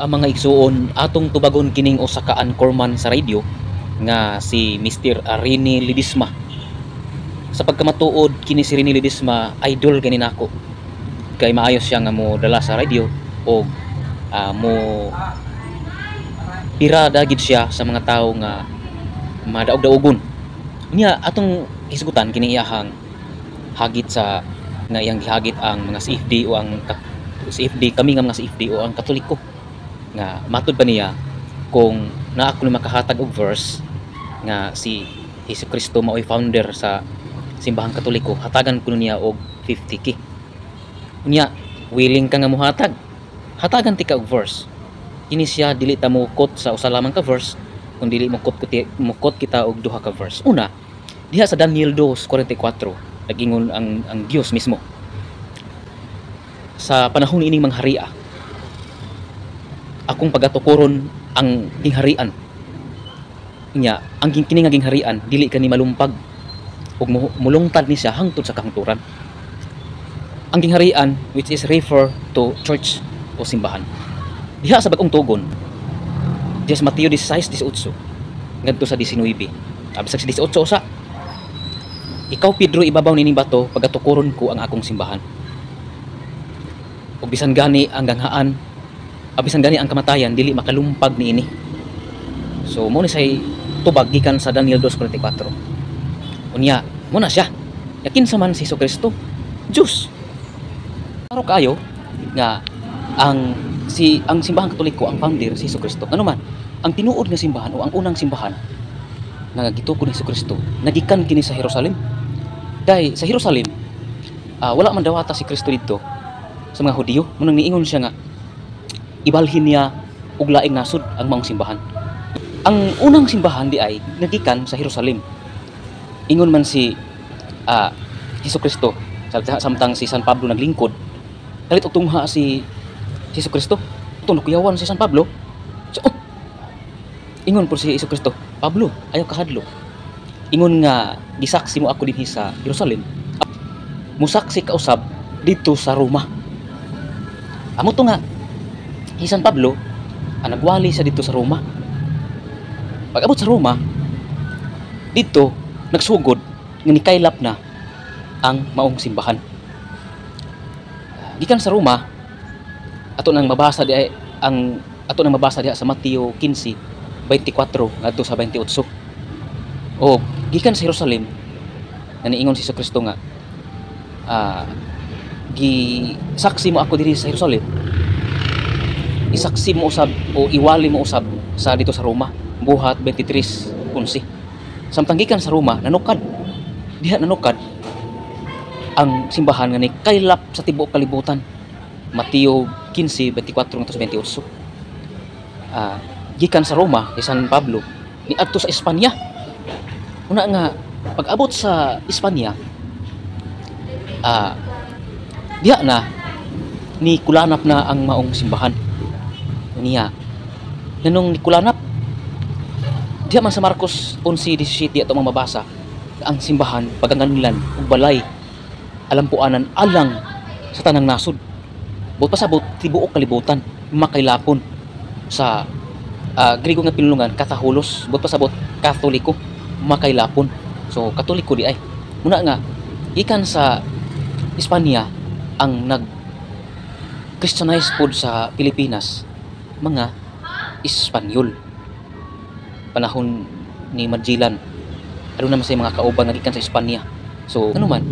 Ang mga igsuon atong tubagon kining usa ka anchorman sa radio nga si Mr. Rene Ledesma. Sa pagkamatuod kini si Rene Ledesma, idol gani nako. Kay maayos siya nga mo dala sa radio o mo pirada gid siya sa mga tawo nga madaog-daogon. Niya atong hisgutan kini iyahang hagit sa nga iyang gihagit ang mga CFD o ang CFD, kami nga mga CFD o ang Katoliko nga matud pa niya kung naa ko makahatag og verse nga si Jesucristo mao'y founder sa simbahang Katoliko, hatagan ko niya og 50k. Unya, willing ka nga mohatag, hatagan ti ka og verse. Kini siya dili ta mo quote sa usa lamang ka verse, kun dili mo quote kita og duha ka verse. Una, diha sa Daniel 2:44 nagingon ang Dios mismo sa panahon ining mangharian, akong pagatukoron ang gingharian niya, ang kini nga gingharian dili kani malumpag ug mulungtad ni siya hangtod sa kahungturan. Ang gingharian which is refer to church o simbahan. Diha sa bagong tugon, diha sa Mateo 16:18 ngadto sa 19, absag sa 18 usa, ikaw Pedro ibabaw nining bato pagatukoron ko ang akong simbahan. Ug bisan gani ang ganghaan, bisan gani ang kamatayan dili makalumpag niini. So mo ni say tubag gikan sa Daniel 2:44. Unya, mo na siya. Yakin sa man si Jesucristo, Diyos. Klaro kayo nga ang simbahang Katoliko, ang founder si Jesucristo. Ano man, ang tinuod nga simbahan o ang unang simbahan nga gitukod ni Jesucristo, nagikan kini sa Jerusalem. Dahil sa Jerusalem, wala man dawata si Kristo dito sa mga Hudiyo. Munang niingon siya nga ibalhin niya og laing nasod ang maong simbahan. Ang unang simbahan di ay nagikan sa Jerusalem. Ingon man si Jesucristo samtang si San Pablo naglingkod, dalit og tungha si Jesucristo, tunukuyawan si San Pablo. So, ingon po si Jesucristo, Pablo, ayaw kahadlo. Ingon nga gisaksi mo ako dinhi sa Jerusalem, musaksi ka usab dito sa Roma. Amo to nga si San Pablo nagwali sa dito sa Roma. Pag abot sa Roma, dito nagsugod nga nikaylap na ang maong simbahan. Gikan sa Roma, ato nang mabasa diha sa Mateo 15:24 ngadto sa 28. O gikan sa Jerusalem, naniingon si Jesucristo nga saksi mo ako diri sa Jerusalem, isaksi mo usab o iwali mo usab sa dito sa Roma. Buhat 23:11. Samtang gikan sa Roma, diha nanukad ang simbahan nga ni kaylap sa tibuok kalibutan. Mateo 15:24 hangtod 28. Gikan sa Roma kay San Pablo ni adto sa Espanya. Una nga pag-abot sa Espanya, diha na ni kulanap na ang maong simbahan. Niya nanong ni kulanap diha man sa Marcos 11:17 ato mabasa ang simbahan pagaganlan ug balay alampuanan alang sa tanang nasod. Buot pasabot tibuok kalibutan makaylapon sa Griego nga pinulungan katahulos, buot pasabot Katoliko makaylapon. So Katoliko di ay. Muna nga gikan sa Espanya ang nag-Christianize pod sa Pilipinas mga Espanyol. Panahon ni Magellan, ano naman sa mga kauban nga gikan sa Espanya. So ano man,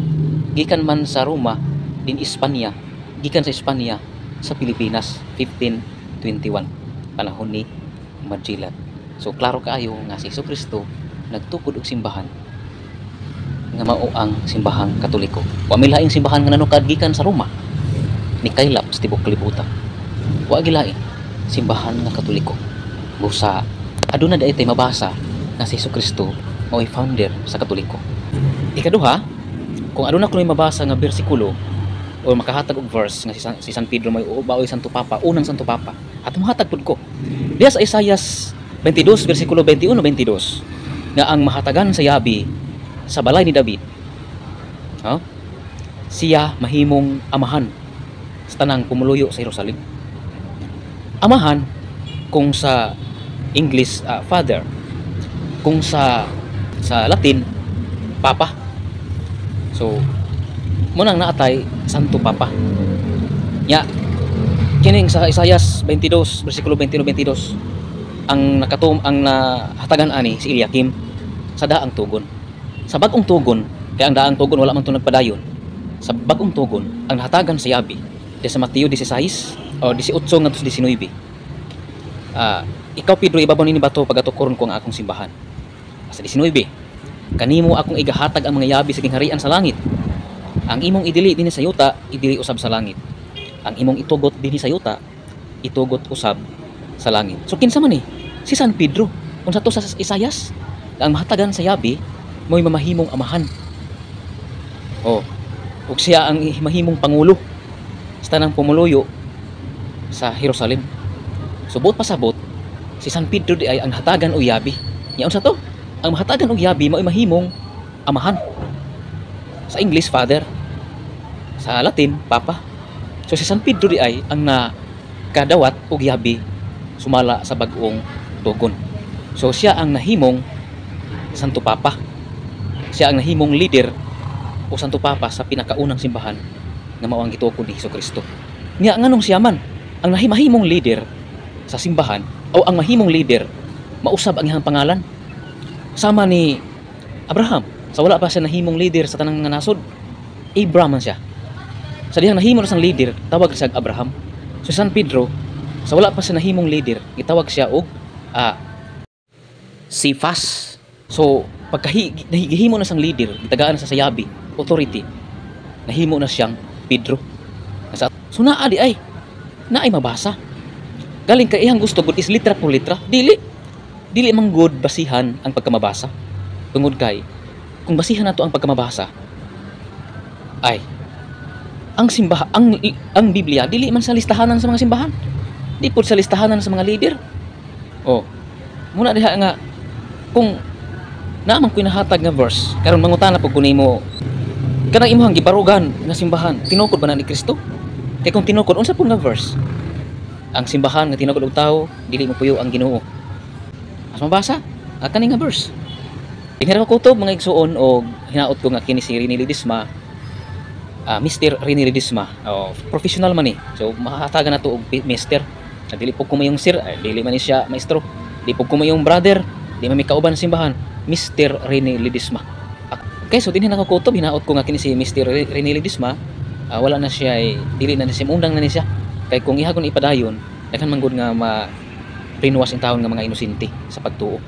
gikan man sa Roma din Espanya, gikan sa Espanya sa Pilipinas 1521 panahon ni Magellan. So klaro kaayo nga si Jesucristo nagtukod og simbahan nga mao ang simbahang Katoliko. Wa may laing simbahan nga nanukad gikan sa Roma ni kaylap sa tibuok kalibutan. Wa gilain simbahan nga Katoliko. Busa aduna daay tay mabasa nga si Jesucristo mao founder sa Katoliko. Ikaduha, kung aduna kunoy mabasa nga bersikulo o makahatag og verse nga si San Pedro may ubaoy Santo Papa, unang Santo Papa, atong hatag pud ko. Diya sa Isaias 22 bersikulo 21-22 nga ang mahatagan sa yabi sa balay ni David, siya mahimong amahan sa tanang pumuluyo sa Jerusalem. Amahan Kung sa English, Father. Kung sa Latin, Papa. So munang naatay Santo Papa. Nya kining sa Isaias 22 bersikulo 21-22 ang nahatagan ani si Eliakim sa daang tugon. Sa bagong tugon, kaya ang daang tugon wala man to nagpadayon. Sa bagong tugon ang nahatagan sa Yabi di sa Mateo 16 o 18 ngadto 19. Ikaw Pedro ibabaw ni bato pagatukoron ko ang akong simbahan. Sa 19, kanimo akong igahatag ang mga yabi sa kingharian sa langit. Ang imong idili dinhi sa yuta, idili usab sa langit. Ang imong itugot dinhi sa yuta, itugot usab sa langit. So kinsa man ni? Si San Pedro. Kung sa to sa Isayas, ang mahatagan sa yabi mo'y mamahimong amahan. Oh, ug siya ang mahimong pangulo sa tanang pumuluyo sa Jerusalem. So buot pasabot, si San Pedro di ay ang hatagan o yabi. Nya unsa to? Ang mahatagan og yabi mao mahimong amahan. Sa English, Father. Sa Latin, Papa. So si San Pedro di ay ang nakadawat og yabi sumala sa bag-ong tugon. So siya ang nahimong Santo Papa. Siya ang nahimong leader o Santo Papa sa pinakaunang simbahan nga mao ang gitukod ni Hesukristo. Nya nganong siya man ang mahimong leader sa simbahan o ang mahimong leader mausab ang iyang pangalan sama ni Abraham. Sa wala pa siya nahimong leader sa tanang nga nasod, Abraham man siya. Sa dihang nahimo na sang leader, tawag siya Abraham. So San Pedro, sa wala pa siya nahimong leader, gitawag siya og Cephas. So nahihimo na sang leader, gitagaan sa sayabi, authority, nahimo na siyang Pedro. So naa di ay naay mabasa. Galing kay iyang gusto gud is litra por litra, dili man good basihan ang pagkamabasa. Tungod kay kung basihan nato ang pagkamabasa ay ang simbahan, ang Biblia dili man sa listahanan sa mga simbahan, di pud sa listahanan sa mga leader. Oh, muna diha nga kung naman ko'y nahatag nga verse karon mangutana pud ko nimo kanang imong gibarugan nga simbahan tinukod ba na ni Kristo? Kay kung tinukod unsa pud nga verse? Ang simbahan nga tinukod og tawo dili mo puyo ang Ginoo. As mabasa kani nga verse. Dinhira ko kutob mga igsuon og hinaot ko nga kini si Rene Ledesma, Mr. Rene Ledesma. Professional man ni. So mahatagan nato og Mr. Dili po ko mayong sir, dili man ni siya maestro. Dili po ko mayong brother, di man mi kauban sa simbahan. Mr. Rene Ledesma. Okay, so dinhira ko kutob hinaot ko nga kini si Mr. Rene Ledesma. Wala na siya dili na siya undang na ni siya. Kay kung ihagon ipadayon, daghan man gud nga ma brainwash ang taon nga mga inosente sa pagtuo.